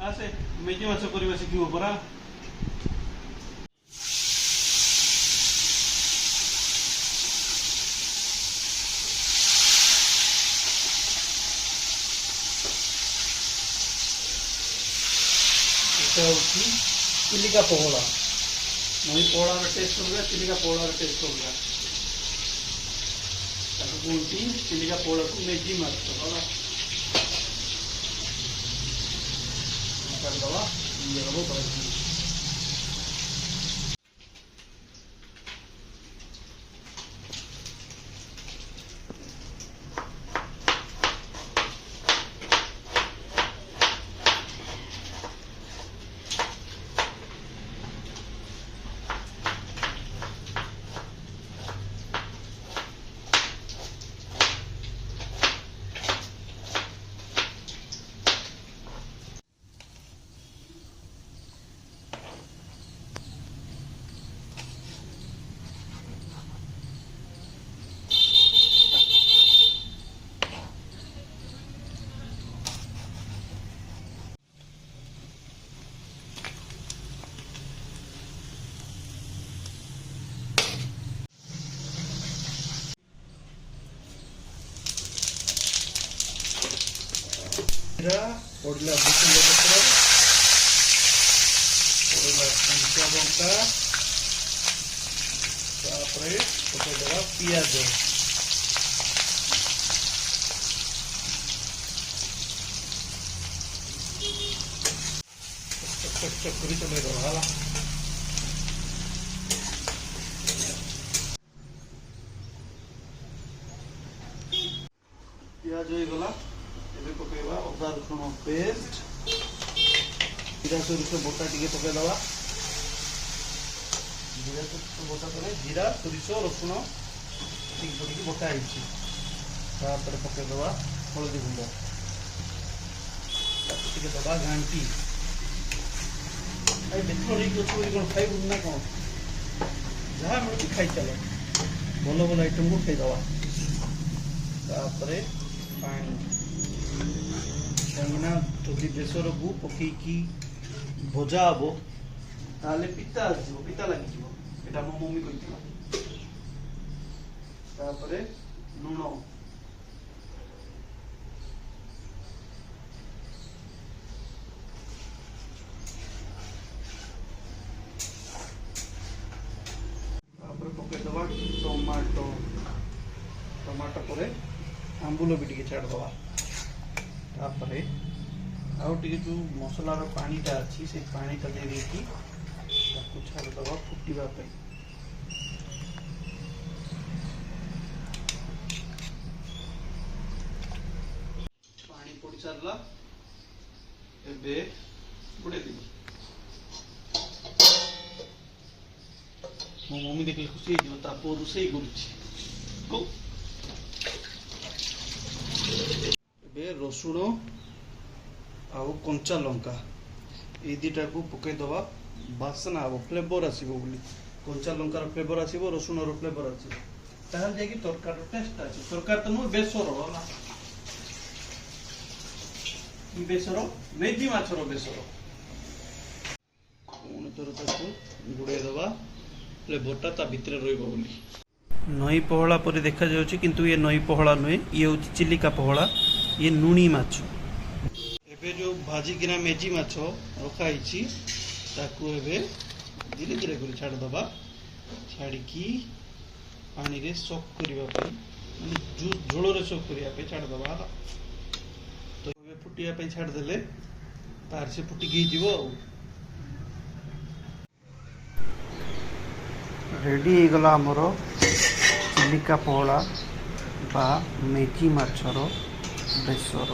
ଆସେ ମେଜି ମାଛ କରିବା ଶିଖିବ ପରା। এটা হচ্ছে ଚିଲିକା ପୋହଳା। ନଈ ପୋହଳାର ଟେଷ୍ଟ ଅଲଗା, ଚିଲିକା ପୋହଳାର ଟେଷ୍ଟ ଅଲଗା। ତାକୁ କୁହନ୍ତି ଚିଲିକା ପୋହଳାକୁ ମେଜି ମାଛ ହେଲା। କାଟିଦେବା ଇଏ ହେବ ଭାଜି। पड़ला भूसुंग पत्र, पड़ला कंचा लंका, तापरे पकेदवा पियाज। चक करी चले दवा हाला। पियाज हो गला। ଏବେ ପକେଇବା ଅଦା ରସୁଣ ପେଷ୍ଟ, ଜିରା ସୋରିଷ ବଟା ଟିକେ ପକେଇଦେବା। ଜିରା ସୋରିଷ ବଟା ପରେ ଜିରା ସୋରିଷ ରସୁଣ ଟିକେ ପଡ଼ିକି ବଟା ହେଇଛି। ତାପରେ ପକେଇଦେବା ହଳଦୀ ଗୁଣ୍ଡ, ତାକୁ ଟିକେ ଦେବା ଘାଣ୍ଟି। ଏ ବେଥର ହେଇକି ଅଛି ବୋଲି କ'ଣ ଖାଇବୁନି ନା କ'ଣ? ଯାହା ମିଳୁଛି ଖାଇଚାଲ, ଭଲ ଭଲ ଆଇଟମ୍କୁ ଖାଇଦେବା। ତାପରେ ପାଣି, କାହିଁକିନା ଯଦି ବେସରକୁ ପକେଇକି ଭଜା ହବ ତାହେଲେ ପିତା ଆସିଯିବ, ପିତା ଲାଗିଯିବ। ଏଇଟା ମୋ ମମି କହିଥିଲା। ତାପରେ ଲୁଣ, ତାପରେ ପକେଇଦବା ଟମାଟୋ। ଟମାଟୋ ପରେ ଆମ୍ବୁଲ ବି ଟିକେ ଛାଡ଼ିଦବା। तापरे आउ टिके जो मसलार पानीटा अच्छी से पानीटा देकी छाड़ीदवा फुटा पानी पड़ सारा बुड़े दी। मो मम्मी देखिए खुशी हो रोसे कर रसुण आउ कंचा लंका ये दुटा को पकईदवा। बासना हम फ्लेवर आसो बोली, कंचा लंकार फ्लेवर आसो, रसुण फ्लेवर आसो, जाकि तरकार टेस्ट आसो। तरकार तो नुह बेसर बेसर मेजी माछर बेसर गुड़े दवा फ्लेवरटा ता भितर रही। नई पहला पर देखा जाउछि, किंतु ये नई पहला नुहे, ये हूँ चिलिका पहला, ये नुणी माछ। एबे जो भाजिकिना मेजी माछ रखाई ताकू एबे धीरे धीरे कर छाड़दबा। छाड़िकी पानी रे सोक करिबा पई, झोल रे सोक करिया पे छाड़दबा। तो एबे फुटिया पे छाड़ देले तार से फुटी गई जीवो। रेडी हो गला हमरो चिलिका पहला बा मेजी माछर बेसर।